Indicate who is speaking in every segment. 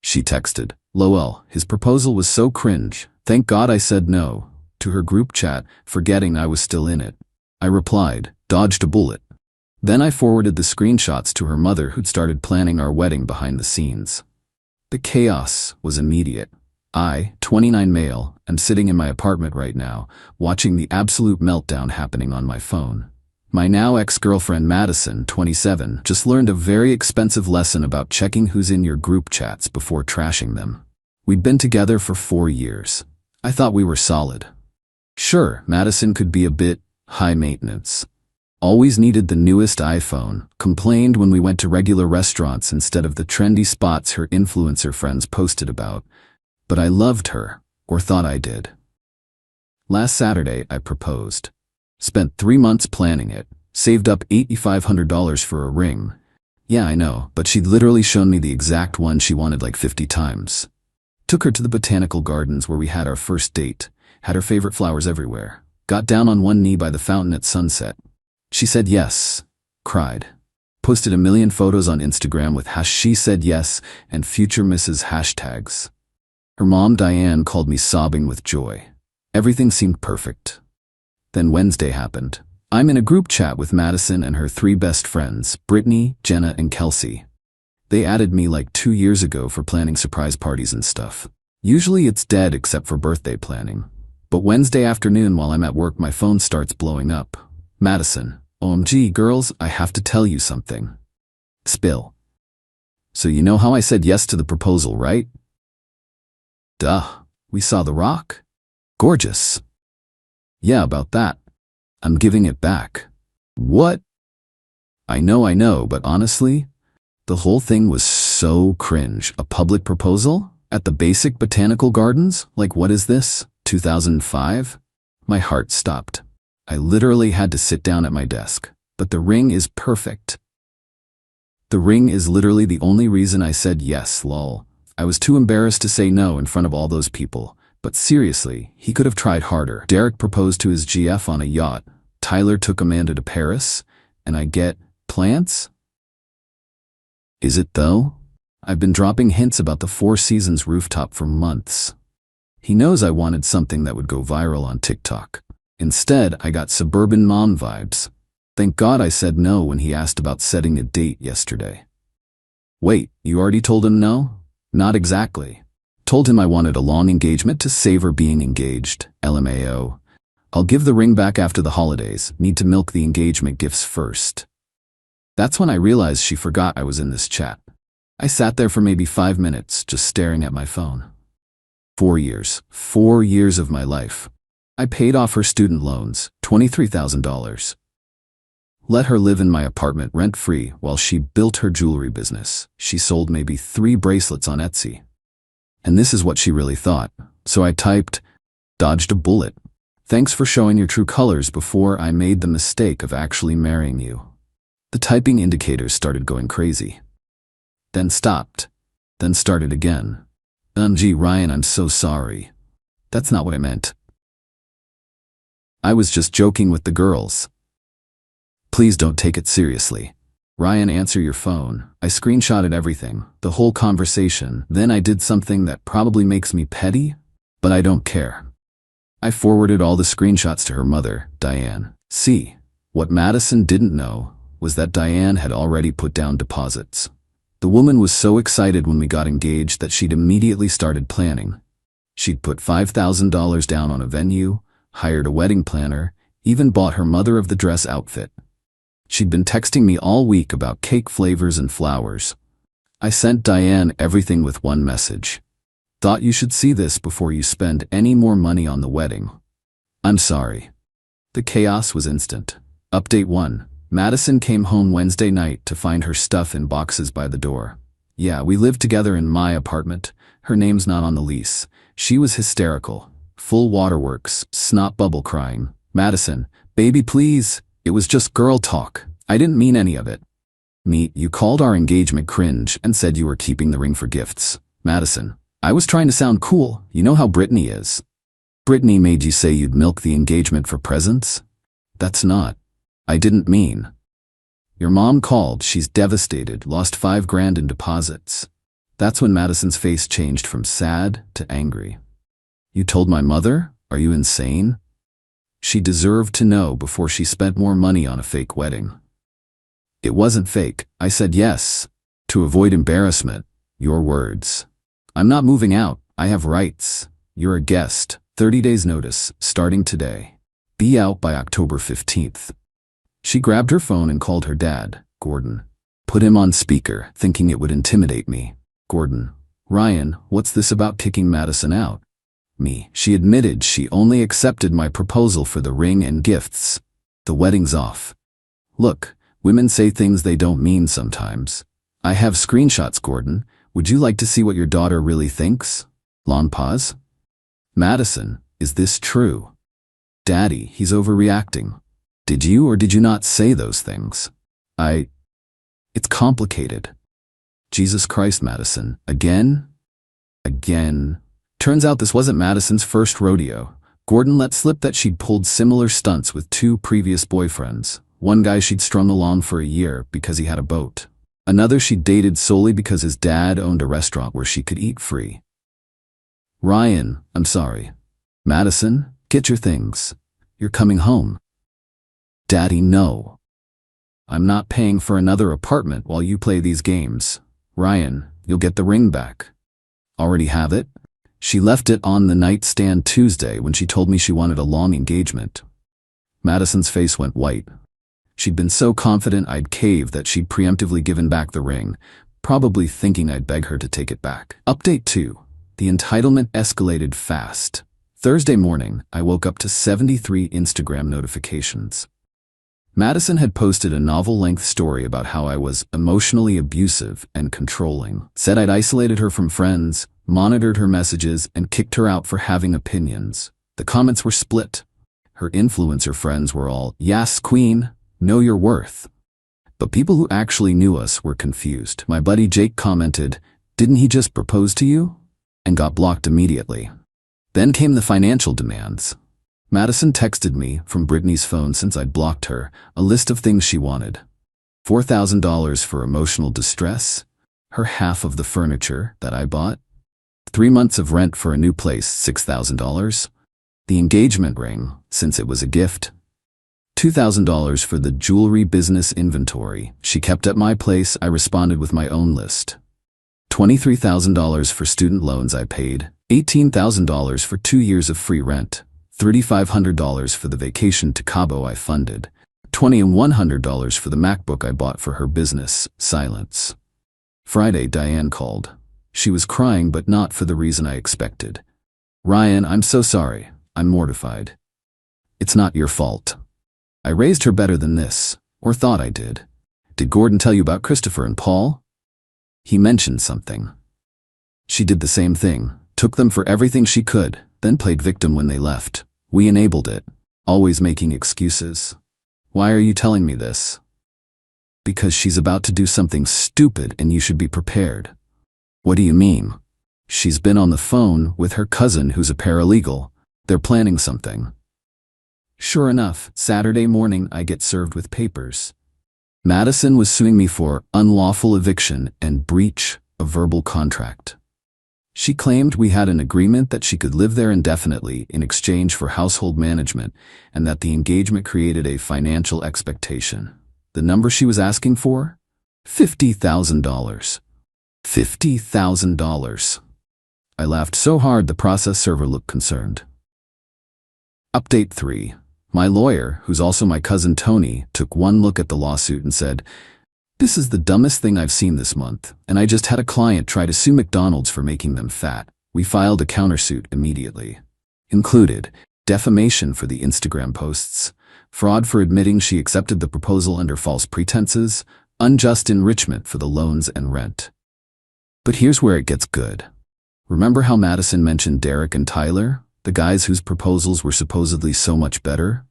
Speaker 1: She texted. LOL, his proposal was so cringe. Thank God I said no. To her group chat, forgetting I was still in it. I replied, dodged a bullet. Then I forwarded the screenshots to her mother who'd started planning our wedding behind the scenes. The chaos was immediate. I, 29 male, am sitting in my apartment right now, watching the absolute meltdown happening on my phone. My now ex-girlfriend Madison, 27, just learned a very expensive lesson about checking who's in your group chats before trashing them. We'd been together for 4 years. I thought we were solid. Sure, Madison could be a bit high maintenance. Always needed the newest iPhone, complained when we went to regular restaurants instead of the trendy spots her influencer friends posted about. But I loved her, or thought I did. Last Saturday, I proposed. Spent 3 months planning it, saved up $8,500 for a ring. Yeah, I know, but she'd literally shown me the exact one she wanted like 50 times. Took her to the botanical gardens where we had our first date, had her favorite flowers everywhere, got down on one knee by the fountain at sunset. She said yes, cried. Posted a million photos on Instagram with #she said yes and future Mrs. hashtags. Her mom, Diane, called me sobbing with joy. Everything seemed perfect. Then Wednesday happened. I'm in a group chat with Madison and her 3 best friends, Brittany, Jenna, and Kelsey. They added me like 2 years ago for planning surprise parties and stuff. Usually it's dead except for birthday planning. But Wednesday afternoon while I'm at work my phone starts blowing up. Madison, OMG girls, I have to tell you something. Spill. So you know how I said yes to the proposal, right? Duh. We saw The Rock? Gorgeous. Yeah, about that. I'm giving it back. What? I know, but honestly, the whole thing was so cringe. A public proposal? At the basic botanical gardens? Like what is this? 2005? My heart stopped. I literally had to sit down at my desk. But the ring is perfect. The ring is literally the only reason I said yes, lol. I was too embarrassed to say no in front of all those people. But seriously, he could have tried harder. Derek proposed to his GF on a yacht. Tyler took Amanda to Paris. And I get plants? Is it though? I've been dropping hints about the Four Seasons rooftop for months. He knows I wanted something that would go viral on TikTok. Instead, I got suburban mom vibes. Thank God I said no when he asked about setting a date yesterday. Wait, you already told him no? Not exactly. Told him I wanted a long engagement to savor being engaged, LMAO. I'll give the ring back after the holidays, need to milk the engagement gifts first. That's when I realized she forgot I was in this chat. I sat there for maybe 5 minutes, just staring at my phone. 4 years. 4 years of my life. I paid off her student loans, $23,000. Let her live in my apartment rent-free while she built her jewelry business. She sold maybe 3 bracelets on Etsy. And this is what she really thought. So I typed, dodged a bullet. Thanks for showing your true colors before I made the mistake of actually marrying you. The typing indicators started going crazy. Then stopped. Then started again. Gee, Ryan, I'm so sorry. That's not what I meant. I was just joking with the girls. Please don't take it seriously. Ryan, answer your phone. I screenshotted everything, the whole conversation. Then I did something that probably makes me petty, but I don't care. I forwarded all the screenshots to her mother, Diane. See, what Madison didn't know was that Diane had already put down deposits. The woman was so excited when we got engaged that she'd immediately started planning. She'd put $5,000 down on a venue, hired a wedding planner, even bought her mother of the dress outfit. She'd been texting me all week about cake flavors and flowers. I sent Diane everything with one message. Thought you should see this before you spend any more money on the wedding. I'm sorry. The chaos was instant. Update 1. Madison came home Wednesday night to find her stuff in boxes by the door. Yeah, we lived together in my apartment. Her name's not on the lease. She was hysterical. Full waterworks, snot bubble crying. Madison, baby please. It was just girl talk. I didn't mean any of it. Meet, you called our engagement cringe and said you were keeping the ring for gifts. Madison, I was trying to sound cool. You know how Brittany is. Brittany made you say you'd milk the engagement for presents? That's not. I didn't mean. Your mom called. She's devastated. Lost $5,000 in deposits. That's when Madison's face changed from sad to angry. You told my mother? Are you insane? She deserved to know before she spent more money on a fake wedding. It wasn't fake. I said yes. To avoid embarrassment. Your words. I'm not moving out. I have rights. You're a guest. 30 days notice, starting today. Be out by October 15th. She grabbed her phone and called her dad, Gordon. Put him on speaker, thinking it would intimidate me. Gordon. Ryan, what's this about kicking Madison out? Me. She admitted she only accepted my proposal for the ring and gifts. The wedding's off. Look, women say things they don't mean sometimes. I have screenshots, Gordon. Would you like to see what your daughter really thinks? Long pause. Madison, is this true? Daddy, he's overreacting. Did you or did you not say those things? It's complicated. Jesus Christ, Madison. Again? Again. Turns out this wasn't Madison's first rodeo. Gordon let slip that she'd pulled similar stunts with 2 previous boyfriends. One guy she'd strung along for a year because he had a boat. Another she'd dated solely because his dad owned a restaurant where she could eat free. Ryan, I'm sorry. Madison, get your things. You're coming home. Daddy, no. I'm not paying for another apartment while you play these games. Ryan, you'll get the ring back. Already have it? She left it on the nightstand Tuesday when she told me she wanted a long engagement. Madison's face went white. She'd been so confident I'd cave that she'd preemptively given back the ring, probably thinking I'd beg her to take it back. Update 2. The entitlement escalated fast. Thursday morning, I woke up to 73 Instagram notifications. Madison had posted a novel-length story about how I was emotionally abusive and controlling, said I'd isolated her from friends, monitored her messages, and kicked her out for having opinions. The comments were split. Her influencer friends were all, "Yes, queen, know your worth." But people who actually knew us were confused. My buddy Jake commented, "Didn't he just propose to you?" and got blocked immediately. Then came the financial demands. Madison texted me, from Brittany's phone since I'd blocked her, a list of things she wanted. $4,000 for emotional distress, her half of the furniture that I bought, 3 months of rent for a new place, $6,000, the engagement ring, since it was a gift, $2,000 for the jewelry business inventory she kept at my place. I responded with my own list. $23,000 for student loans I paid, $18,000 for 2 years of free rent, $3,500 for the vacation to Cabo I funded, $2,100 for the MacBook I bought for her business. Silence. Friday, Diane called. She was crying, but not for the reason I expected. Ryan, I'm so sorry. I'm mortified. It's not your fault. I raised her better than this, or thought I did. Did Gordon tell you about Christopher and Paul? He mentioned something. She did the same thing, took them for everything she could, then played victim when they left. We enabled it, always making excuses. Why are you telling me this? Because she's about to do something stupid and you should be prepared. What do you mean? She's been on the phone with her cousin who's a paralegal. They're planning something. Sure enough, Saturday morning I get served with papers. Madison was suing me for unlawful eviction and breach of verbal contract. She claimed we had an agreement that she could live there indefinitely in exchange for household management and that the engagement created a financial expectation. The number she was asking for? $50,000. $50,000. I laughed so hard the process server looked concerned. Update 3. My lawyer, who's also my cousin Tony, took one look at the lawsuit and said, "This is the dumbest thing I've seen this month, and I just had a client try to sue McDonald's for making them fat." We filed a countersuit immediately. Included defamation for the Instagram posts, fraud for admitting she accepted the proposal under false pretenses, unjust enrichment for the loans and rent. But here's where it gets good. Remember how Madison mentioned Derek and Tyler, the guys whose proposals were supposedly so much better?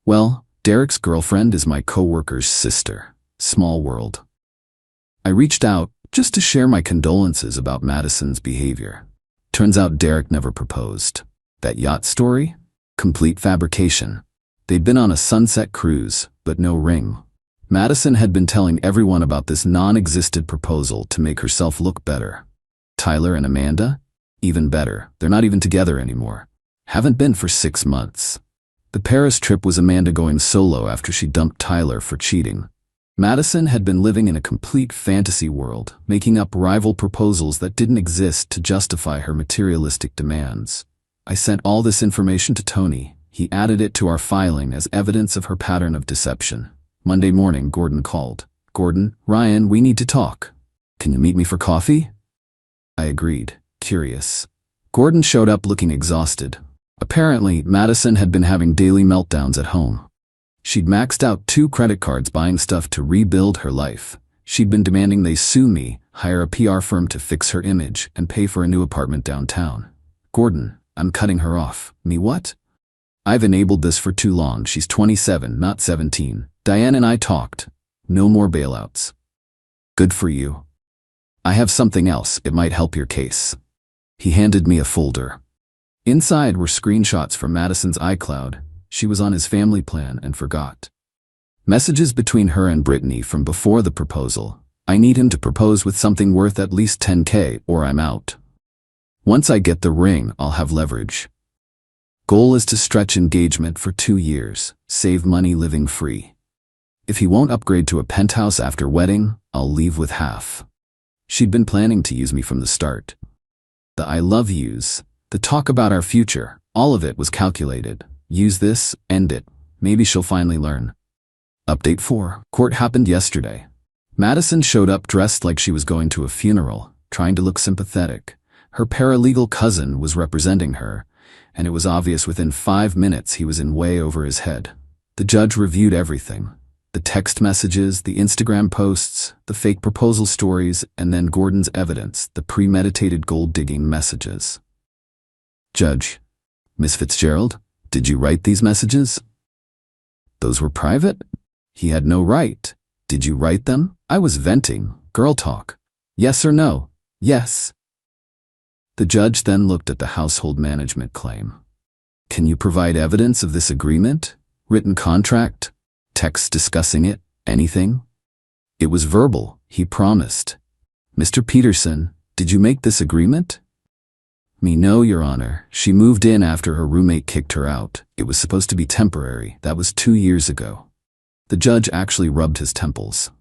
Speaker 1: Well, Derek's girlfriend is my coworker's sister. Small world. I reached out just to share my condolences about Madison's behavior. Turns out Derek never proposed. That yacht story? Complete fabrication. They'd been on a sunset cruise, but no ring. Madison had been telling everyone about this non-existent proposal to make herself look better. Tyler and Amanda? Even better, they're not even together anymore. Haven't been for 6 months. The Paris trip was Amanda going solo after she dumped Tyler for cheating. Madison had been living in a complete fantasy world, making up rival proposals that didn't exist to justify her materialistic demands. I sent all this information to Tony. He added it to our filing as evidence of her pattern of deception. Monday morning, Gordon called. "Gordon, Ryan, we need to talk. Can you meet me for coffee?" I agreed, curious. Gordon showed up looking exhausted. Apparently, Madison had been having daily meltdowns at home. She'd maxed out 2 credit cards buying stuff to rebuild her life. She'd been demanding they sue me, hire a PR firm to fix her image, and pay for a new apartment downtown. "Gordon, I'm cutting her off." "Me what?" "I've enabled this for too long. She's 27, not 17. Diane and I talked. No more bailouts." "Good for you. I have something else. It might help your case." He handed me a folder. Inside were screenshots from Madison's iCloud. She was on his family plan and forgot. Messages between her and Brittany from before the proposal. "I need him to propose with something worth at least $10K or I'm out. Once I get the ring, I'll have leverage. Goal is to stretch engagement for 2 years, save money living free. If he won't upgrade to a penthouse after wedding, I'll leave with half." She'd been planning to use me from the start. The I love yous, the talk about our future, all of it was calculated. Use this, end it. Maybe she'll finally learn. Update 4. Court happened yesterday. Madison showed up dressed like she was going to a funeral, trying to look sympathetic. Her paralegal cousin was representing her, and it was obvious within 5 minutes he was in way over his head. The judge reviewed everything. The text messages, the Instagram posts, the fake proposal stories, and then Gordon's evidence, the premeditated gold-digging messages. "Judge, Miss Fitzgerald, did you write these messages?" "Those were private?" "He had no right." "Did you write them?" "I was venting. Girl talk." "Yes or no?" "Yes." The judge then looked at the household management claim. "Can you provide evidence of this agreement? Written contract? Text discussing it? Anything?" "It was verbal," he promised. "Mr. Peterson, did you make this agreement?" "Me no, Your Honor. She moved in after her roommate kicked her out. It was supposed to be temporary. That was 2 years ago." The judge actually rubbed his temples.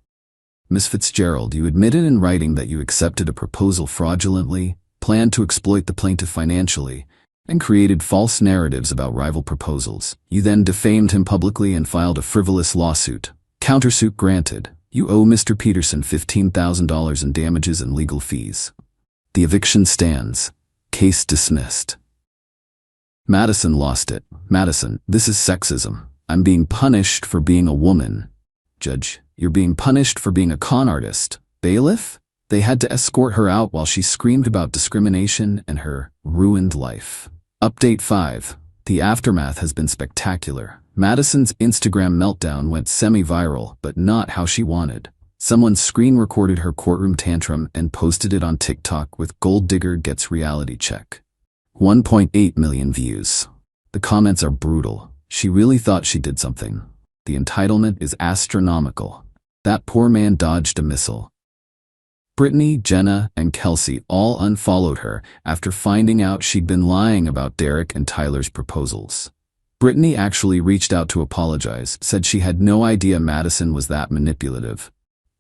Speaker 1: "Miss Fitzgerald, you admitted in writing that you accepted a proposal fraudulently, planned to exploit the plaintiff financially, and created false narratives about rival proposals. You then defamed him publicly and filed a frivolous lawsuit. Countersuit granted. You owe Mr. Peterson $15,000 in damages and legal fees. The eviction stands. Case dismissed." Madison lost it. "Madison, this is sexism. I'm being punished for being a woman." "Judge, you're being punished for being a con artist." "Bailiff?" They had to escort her out while she screamed about discrimination and her ruined life. Update 5. The aftermath has been spectacular. Madison's Instagram meltdown went semi-viral, but not how she wanted. Someone screen-recorded her courtroom tantrum and posted it on TikTok with "Gold Digger Gets Reality Check." 1.8 million views. The comments are brutal. She really thought she did something. The entitlement is astronomical. That poor man dodged a missile. Brittany, Jenna, and Kelsey all unfollowed her after finding out she'd been lying about Derek and Tyler's proposals. Brittany actually reached out to apologize, said she had no idea Madison was that manipulative.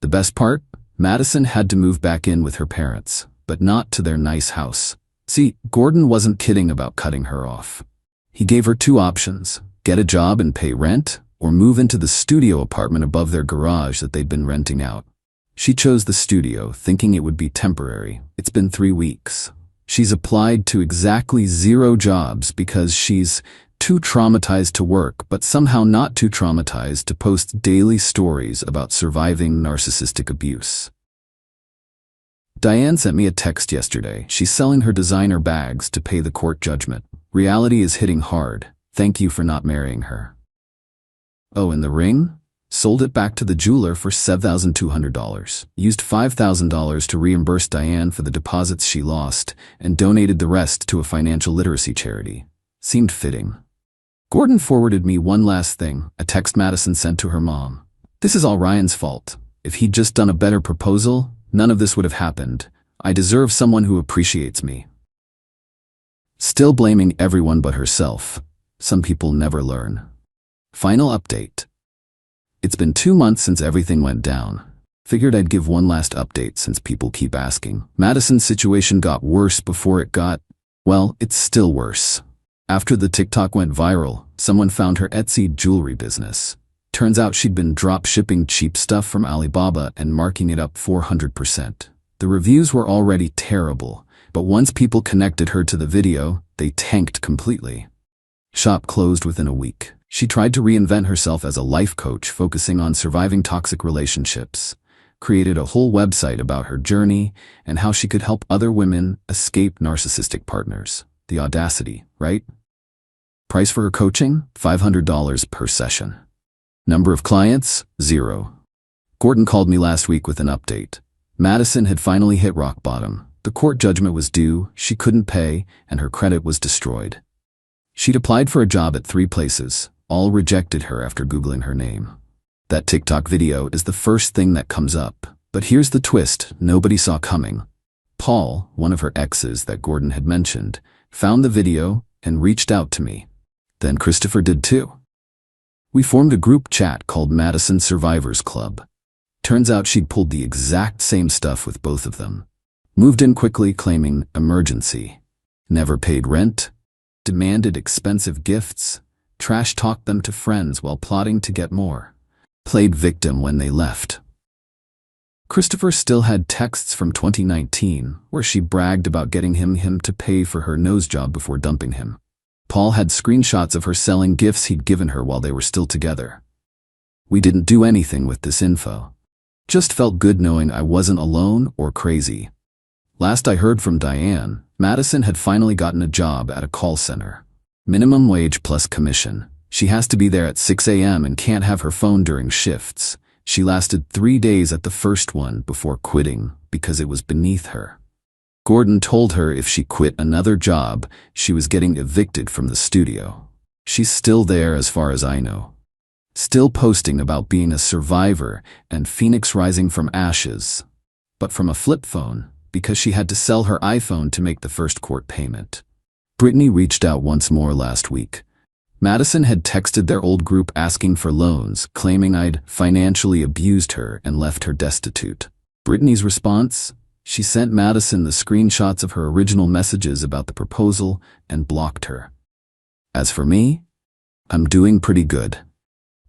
Speaker 1: The best part? Madison had to move back in with her parents, but not to their nice house. See, Gordon wasn't kidding about cutting her off. He gave her 2 options: get a job and pay rent, or move into the studio apartment above their garage that they'd been renting out. She chose the studio, thinking it would be temporary. It's been 3 weeks. She's applied to exactly 0 jobs because she's too traumatized to work, but somehow not too traumatized to post daily stories about surviving narcissistic abuse. Diane sent me a text yesterday. She's selling her designer bags to pay the court judgment. Reality is hitting hard. Thank you for not marrying her. Oh, and the ring? Sold it back to the jeweler for $7,200. Used $5,000 to reimburse Diane for the deposits she lost, and donated the rest to a financial literacy charity. Seemed fitting. Gordon forwarded me one last thing, a text Madison sent to her mom. "This is all Ryan's fault. If he'd just done a better proposal, none of this would have happened. I deserve someone who appreciates me. Still blaming everyone but herself. Some people never learn. Final update. It's been 2 months since everything went down. Figured I'd give one last update since people keep asking. Madison's situation got worse before it got, well, it's still worse. After the TikTok went viral, someone found her Etsy jewelry business. Turns out she'd been drop shipping cheap stuff from Alibaba and marking it up 400%. The reviews were already terrible, but once people connected her to the video, they tanked completely. Shop closed within a week. She tried to reinvent herself as a life coach focusing on surviving toxic relationships, created a whole website about her journey and how she could help other women escape narcissistic partners. The audacity, right? Price for her coaching? $500 per session. Number of clients? 0. Gordon called me last week with an update. Madison had finally hit rock bottom. The court judgment was due, she couldn't pay, and her credit was destroyed. She'd applied for a job at 3 places. All rejected her after Googling her name. That TikTok video is the first thing that comes up. But here's the twist nobody saw coming. Paul, one of her exes that Gordon had mentioned, found the video and reached out to me. Then Christopher did too. We formed a group chat called Madison Survivors Club. Turns out she'd pulled the exact same stuff with both of them. Moved in quickly claiming emergency. Never paid rent. Demanded expensive gifts. Trash-talked them to friends while plotting to get more. Played victim when they left. Christopher still had texts from 2019 where she bragged about getting him to pay for her nose job before dumping him. Paul had screenshots of her selling gifts he'd given her while they were still together. We didn't do anything with this info. Just felt good knowing I wasn't alone or crazy. Last I heard from Diane, Madison had finally gotten a job at a call center. Minimum wage plus commission. She has to be there at 6 a.m. and can't have her phone during shifts. She lasted 3 days at the first one before quitting because it was beneath her. Gordon told her if she quit another job, she was getting evicted from the studio. She's still there as far as I know. Still posting about being a survivor and Phoenix rising from ashes. But from a flip phone, because she had to sell her iPhone to make the first court payment. Brittany reached out once more last week. Madison had texted their old group asking for loans, claiming I'd financially abused her and left her destitute. Brittany's response? She sent Madison the screenshots of her original messages about the proposal and blocked her. As for me, I'm doing pretty good.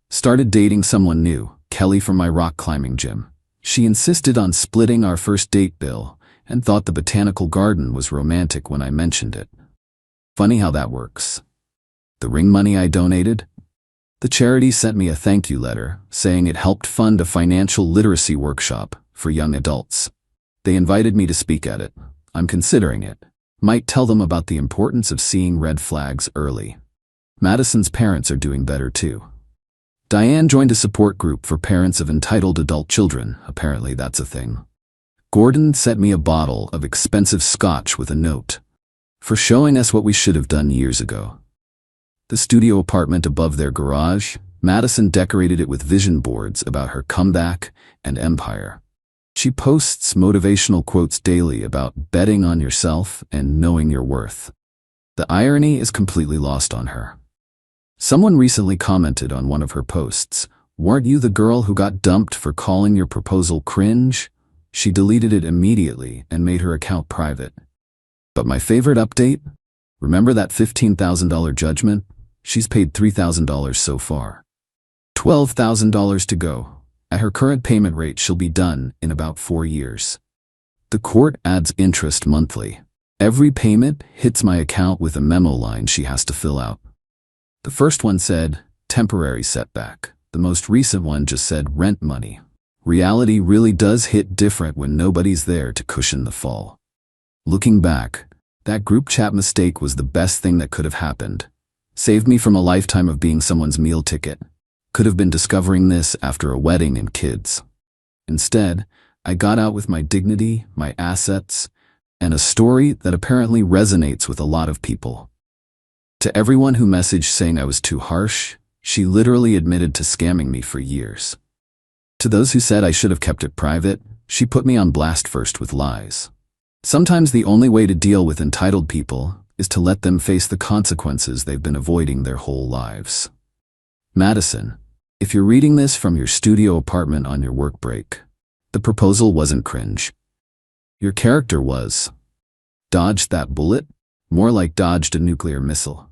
Speaker 1: Started dating someone new, Kelly from my rock climbing gym. She insisted on splitting our first date bill and thought the botanical garden was romantic when I mentioned it. Funny how that works. The ring money I donated? The charity sent me a thank you letter saying it helped fund a financial literacy workshop for young adults. They invited me to speak at it. I'm considering it. Might tell them about the importance of seeing red flags early. Madison's parents are doing better too. Diane joined a support group for parents of entitled adult children. Apparently that's a thing. Gordon sent me a bottle of expensive scotch with a note for showing us what we should have done years ago. The studio apartment above their garage, Madison decorated it with vision boards about her comeback and empire. She posts motivational quotes daily about betting on yourself and knowing your worth. The irony is completely lost on her. Someone recently commented on one of her posts, "Weren't you the girl who got dumped for calling your proposal cringe?" She deleted it immediately and made her account private. But my favorite update? Remember that $15,000 judgment? She's paid $3,000 so far. $12,000 to go. At her current payment rate, she'll be done in about 4 years. The court adds interest monthly. Every payment hits my account with a memo line she has to fill out. The first one said, temporary setback. The most recent one just said rent money. Reality really does hit different when nobody's there to cushion the fall. Looking back, that group chat mistake was the best thing that could have happened. Saved me from a lifetime of being someone's meal ticket. Could have been discovering this after a wedding and kids. Instead, I got out with my dignity, my assets, and a story that apparently resonates with a lot of people. To everyone who messaged saying I was too harsh, she literally admitted to scamming me for years. To those who said I should have kept it private, she put me on blast first with lies. Sometimes the only way to deal with entitled people is to let them face the consequences they've been avoiding their whole lives. Madison, if you're reading this from your studio apartment on your work break, the proposal wasn't cringe. Your character was. Dodged that bullet? More like dodged a nuclear missile.